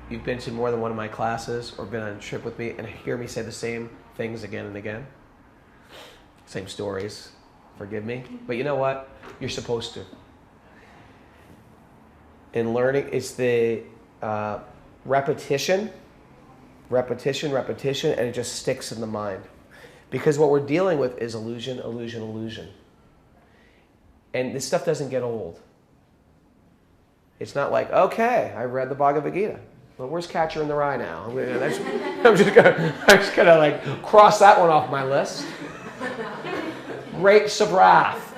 you've been to more than one of my classes or been on a trip with me and hear me say the same things again and again. Same stories. Forgive me. But you know what? You're supposed to. In learning, it's the repetition, and it just sticks in the mind. Because what we're dealing with is illusion, illusion, illusion. And this stuff doesn't get old. It's not like, okay, I read the Bhagavad Gita. Well, where's Catcher in the Rye now? I'm just gonna like cross that one off my list. Grapes of Wrath.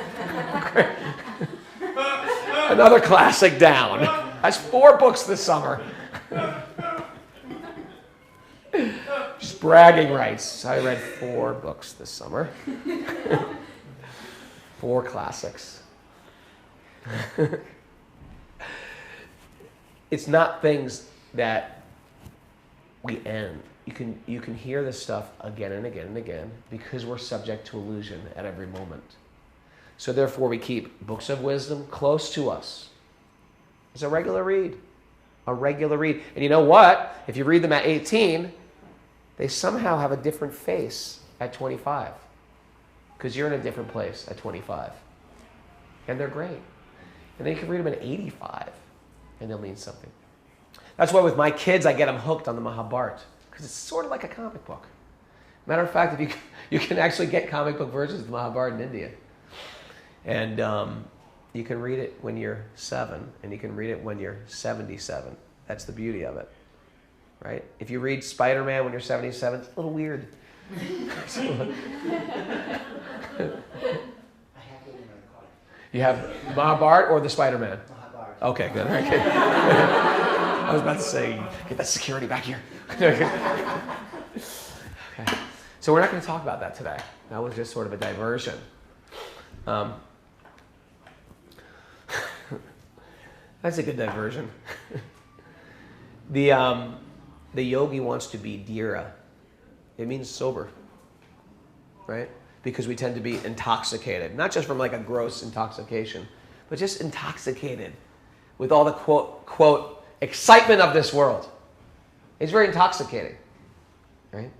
Another classic down. That's 4 books this summer. Just bragging rights. I read 4 books this summer. 4 classics. It's not things that we end. You can hear this stuff again and again and again because we're subject to illusion at every moment. So therefore we keep books of wisdom close to us. It's a regular read. A regular read. And you know what? If you read them at 18, they somehow have a different face at 25. Because you're in a different place at 25. And they're great. And then you can read them at 85. And they'll mean something. That's why with my kids, I get them hooked on the Mahabharata. Because it's sort of like a comic book. Matter of fact, if you can actually get comic book versions of the Mahabharata in India. And you can read it when you're 7, and you can read it when you're 77. That's the beauty of it, right? If you read Spider-Man when you're 77, it's a little weird. You have Mahabharata or the Spider-Man? Mahabharata. Okay, good. Okay. I was about to say, get that security back here. Okay. So we're not going to talk about that today. That was just sort of a diversion. That's a good diversion. The yogi wants to be dhira. It means sober, right? Because we tend to be intoxicated, not just from like a gross intoxication, but just intoxicated with all the quote excitement of this world. It's very intoxicating, right?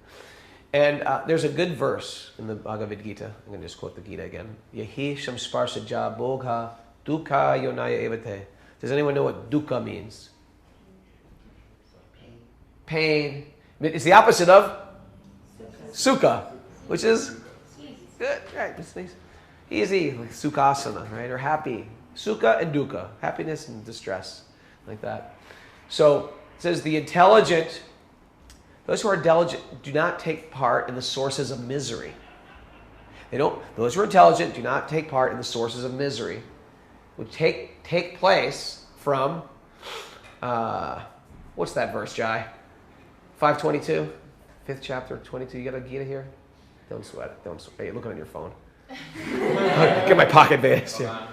And there's a good verse in the Bhagavad Gita. I'm going to just quote the Gita again. Yahi shamsparsaja bogha dukkha yonaya evate. Does anyone know what dukkha means? Pain. It's the opposite of sukha, which is good, right? It's nice. Easy, like sukhasana, right? Or happy. Sukha and dukkha, happiness and distress, like that. So it says the intelligent, those who are intelligent do not take part in the sources of misery. Those who are intelligent do not take part in the sources of misery, which take place from, what's that verse, Jai? 522, 5th chapter, 22. You got a Gita here? Don't sweat it. Don't sweat. Hey, look on your phone. Get my pocket base. Yeah.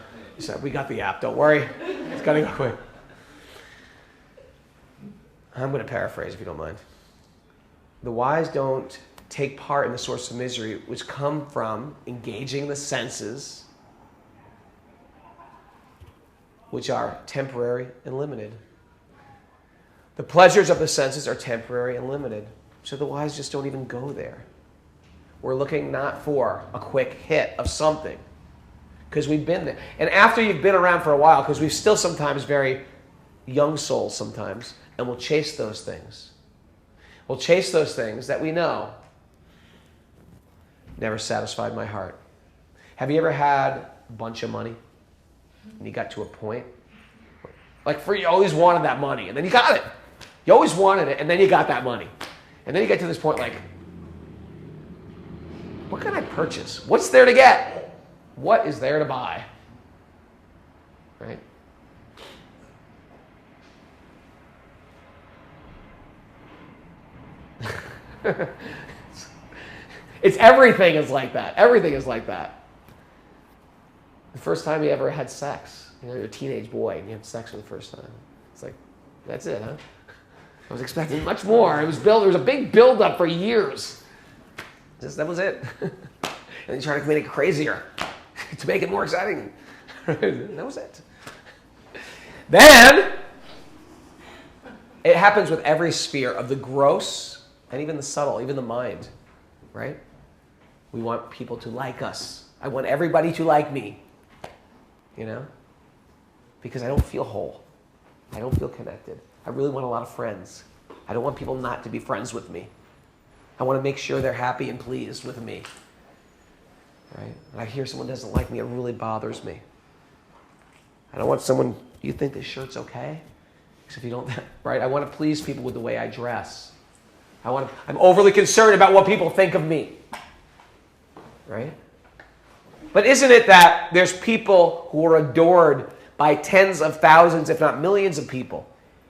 We got the app. Don't worry. It's got to go quick. I'm going to paraphrase if you don't mind. The wise don't take part in the source of misery, which come from engaging the senses, which are temporary and limited. The pleasures of the senses are temporary and limited. So the wise just don't even go there. We're looking not for a quick hit of something, because we've been there. And after you've been around for a while, because we're still sometimes very young souls sometimes, and we'll chase those things. We'll chase those things that we know never satisfied my heart. Have you ever had a bunch of money and you got to a point? Like you always wanted that money, and then you got it. You always wanted it, and then you got that money. And then you get to this point like, what can I purchase? What's there to get? What is there to buy? Right? It's everything is like that. Everything is like that. The first time you ever had sex, you're a teenage boy and you have sex for the first time. It's like, that's it, huh? I was expecting much more. There was a big build-up for years. That was it. And you try to make it crazier to make it more exciting. That was it. Then It happens with every sphere of the gross and even the subtle, even the mind, right? We want people to like us. I want everybody to like me, you know? Because I don't feel whole. I don't feel connected. I really want a lot of friends. I don't want people not to be friends with me. I want to make sure they're happy and pleased with me, right? When I hear someone doesn't like me, it really bothers me. I don't want someone, you think this shirt's okay? Because if you don't, right? I want to please people with the way I dress. I'm overly concerned about what people think of me, right? But isn't it that there's people who are adored by tens of thousands, if not millions of people,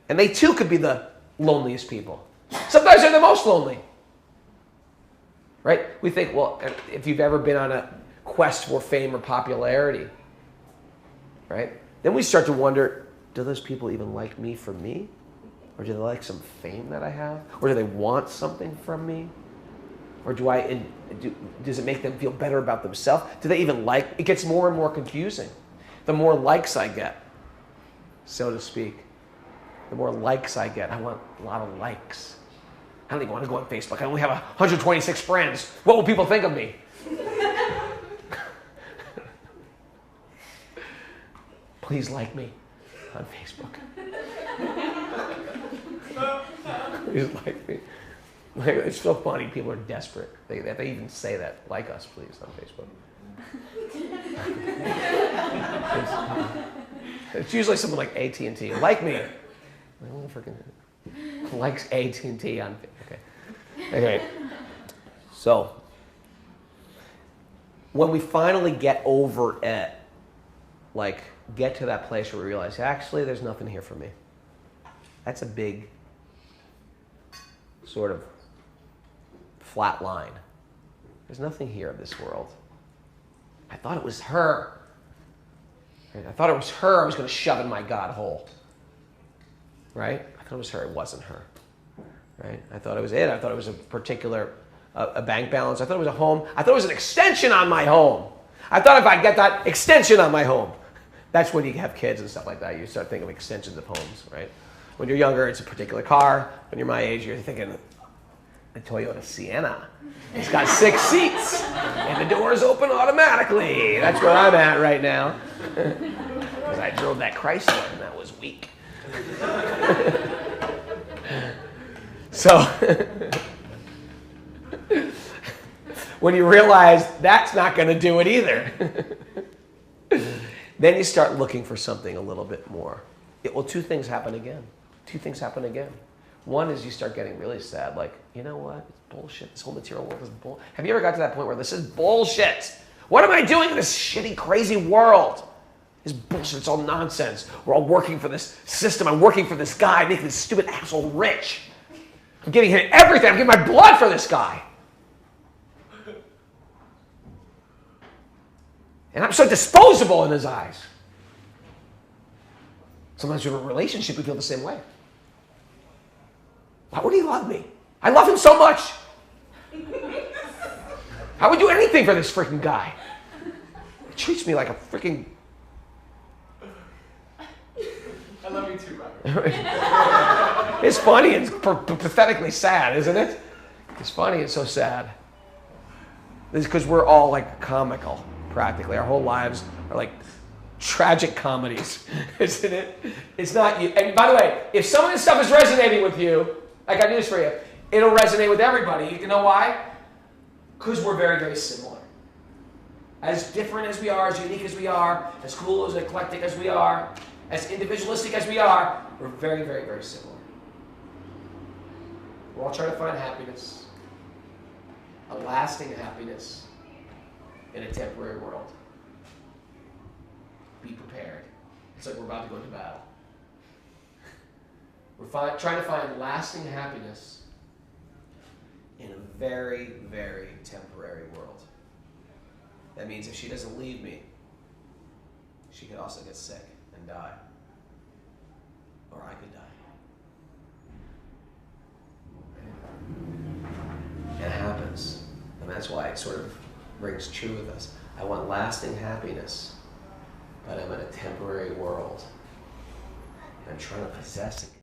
and they too could be the loneliest people. Sometimes they're the most lonely, right? We think, well, if you've ever been on a quest for fame or popularity, right? Then we start to wonder, do those people even like me for me? Or do they like some fame that I have? Or do they want something from me? Or does it make them feel better about themselves? Do they even like? It gets more and more confusing. The more likes I get, so to speak, the more likes I get. I want a lot of likes. I don't even want to go on Facebook. I only have 126 friends. What will people think of me? Please like me on Facebook. Please like me. It's so funny. People are desperate. They even say that. Like us, please, on Facebook. It's usually someone like AT&T. Like me. I don't freaking likes AT&T on Facebook. Okay. So, when we finally get over it, like get to that place where we realize, actually, there's nothing here for me. That's a big sort of flat line. There's nothing here of this world. I thought it was her. Right? I thought it was her I was going to shove in my God hole. Right? I thought it was her. It wasn't her. Right? I thought it was it. I thought it was a particular a bank balance. I thought it was a home. I thought it was an extension on my home. I thought if I get that extension on my home. That's when you have kids and stuff like that. You start thinking of extensions of homes, right? When you're younger, it's a particular car. When you're my age, you're thinking a Toyota Sienna. It's got 6 seats, and the doors open automatically. That's where I'm at right now. Because I drove that Chrysler, and that was weak. So, when you realize that's not going to do it either, then you start looking for something a little bit more. Two things happen again. One is you start getting really sad, like, you know what? It's bullshit. This whole material world is bull. Have you ever got to that point where this is bullshit? What am I doing in this shitty, crazy world? It's bullshit. It's all nonsense. We're all working for this system. I'm working for this guy, making this stupid asshole rich. I'm giving him everything. I'm giving my blood for this guy. And I'm so disposable in his eyes. Sometimes in a relationship, we feel the same way. Why would he love me? I love him so much. I would do anything for this freaking guy. He treats me like a freaking... I love you too, Robert. It's funny and pathetically sad, isn't it? It's funny and so sad. It's because we're all like comical, practically. Our whole lives are like tragic comedies, isn't it? It's not you. And by the way, if some of this stuff is resonating with you, I got news for you. It'll resonate with everybody. You know why? Because we're very, very similar. As different as we are, as unique as we are, as cool, as eclectic as we are, as individualistic as we are, we're very, very, very similar. We're all trying to find happiness, a lasting happiness in a temporary world. Be prepared. It's like we're about to go into battle. We're trying to find lasting happiness in a very, very temporary world. That means if she doesn't leave me, she could also get sick and die. Or I could die. It happens. And that's why it sort of rings true with us. I want lasting happiness, but I'm in a temporary world. And I'm trying to possess it.